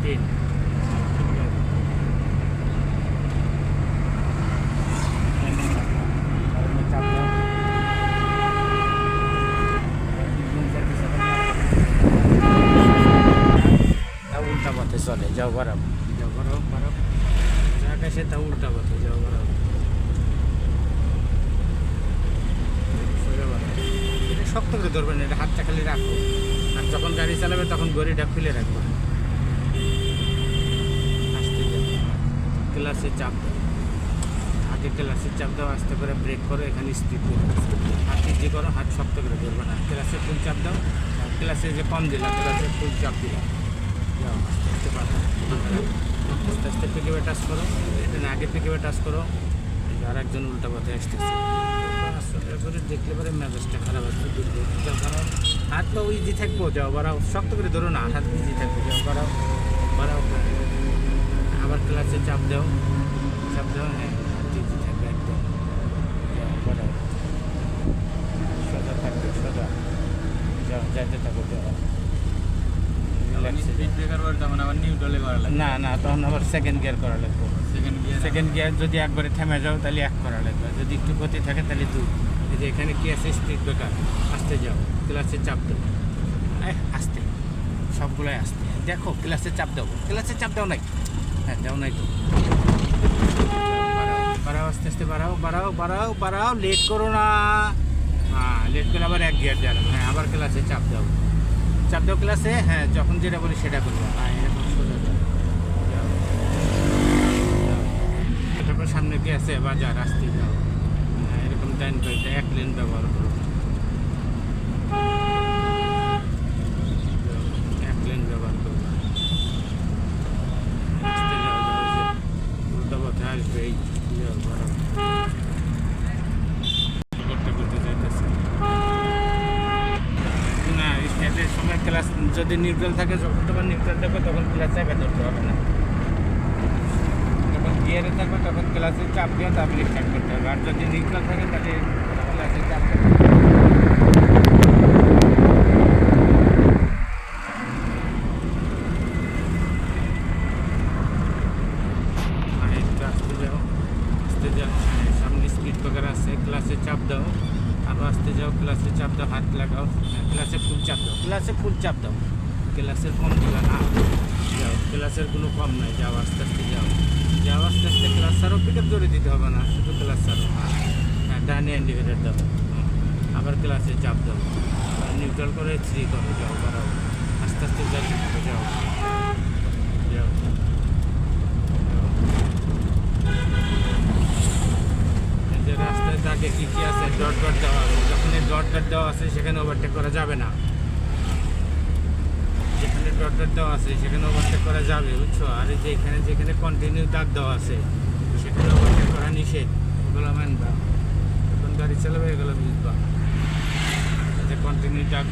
তিন। উল্টা পথে চলে, যাও বাড়াও, যাও বাড়াও বাড়াও, আকাশে তা উল্টা পথে যাও বাড়াও। এটা শক্ত করে ধরবেন, এটা হাতটা খালি রাখো, আর যখন গাড়ি চালাবে তখন গড়িটা খুলে রাখবো। আস্তে যাও, ক্লাসে চাপ দাও, আগে ক্লাসে চাপ দাও, আস্তে করে ব্রেক করো, এখানে স্পিড করো, হাত ইজি করো, হাত শক্ত করে ধরবে না। ক্লাসে ফুল চাপ দাও, ক্লাসে যে কম দিলাম ক্লাসে ফুল চাপ দিলাম, যাও আস্তে আস্তে পাঠাও, আস্তে আস্তে পিকেবে টাচ করো, এটা না আগে পিকেবে টাচ করো। আর একজন উল্টা পথে আসতেছে, করে দেখলে পরে মেজাজটা খারাপ আসছে। যাও বাড়াও, হাত পা ইজি থাকবো, যাও বাড়াও, শক্ত করে ধরো না, হাত ইজি থাকবে, যাও বাড়াও বাড়াও। আবার ক্লাসে চাপ দাও, চাপ দাও, হ্যাঁ হাত ইজি থাকবে একদম, যাও বাড়াও, সোজা থাকবে, সোজা যাও, যাইতে থাকো, যাও। স্পিড ব্রেকার বলতে মানে আবার নিউট্রালে করা লাগবে? না না, তখন আবার সেকেন্ড গিয়ার করা লাগবে। সেকেন্ড গিয়ার যদি একবারে থেমে যাও তাহলে এক করা লাগবে, যদি একটু গতি থাকে তাহলে দুই। এই যে এখানে কি আছে, স্পিড ব্রেকার, আস্তে যাও, ক্লাসে চাপ দাও, আস্তে, সবগুলোই আস্তে, দেখো ক্লাসে চাপ দাও, ক্লাসে চাপ দাও নাই, হ্যাঁ দাও নাই তো, বাড়াও আস্তে আস্তে, বাড়াও বাড়াও বাড়াও বাড়াও, লেট করো না, হ্যাঁ লেট করে আবার এক গিয়ার যাও, হ্যাঁ আবার ক্লাসে চাপ দাও, চাপ দাও ক্লাসে, হ্যাঁ যখন যেটা বলি সেটা করবো, হ্যাঁ এরকম সোজা যাও। তারপর সামনে কি আছে, বাজার, আসতে যাও, হ্যাঁ এরকম ডাইন পাইতে এক লেন ব্যবহার করো, এক লেন ব্যবহার করো, আসতে যাও, উল্টা পথে আসবে, এই যাও বাড়াও, করতে করতে যাইতেছে না। স্টার্টের সময় ক্লাস যদি নিউট্রাল থাকে, যখন তোমার নিউট্রাল থাকবে তখন ক্লাস চাপে ধরতে হবে না, যখন গিয়ারে থাকবে তখন ক্লাসে চাপ দিয়ে তারপরে স্টার্ট করতে হবে, আর যদি নিউট্রাল থাকে তাহলে ক্লাসে চাপ দেবে। আসতে যাও, আসতে যাও, সামনে স্পিড ব্রেকার আছে, ক্লাসে চাপ দাও, আবার আসতে যাও, ক্লাসে চাপ দাও, হাত লাগাও, ক্লাসে ফুল চাপ দাও, ক্লাসে ফুল চাপ দাও, ক্লাসের কম দিবা না, যাও ক্লাসের কোনো কম নাই, যাও আস্তে আস্তে যাও, যাও আস্তে আস্তে, ক্লাস ছাড়ো, পিক আপ ধরে দিতে হবে না, শুধু ক্লাস ছাড়ো, হ্যাঁ ডানে ইন্ডিকেটার দাও, আবার ক্লাসে চাপ দাও, নিউট্রাল করে 3 করো, যাও বাড়াও, আস্তে আস্তে যাও, যাও যাও, যে রাস্তায় দাগে কী কী আছে, ডট ডট দেওয়া আছে, যখন এই ডট ডট দেওয়া আছে সেখানে ওভারটেক করা যাবে না, যেখানে ডট ডট দেওয়া আছে সেখানে ওভারটেক করা যাবে, বুঝছো। আর এই যে এখানে যেখানে কন্টিনিউ দাগ দেওয়া আছে সেখানে ওভারটেক করা নিষেধ, এগুলো মানবা, যখন গাড়ি চালাবে এগুলো বুঝবা, যে কন্টিনিউ দাগ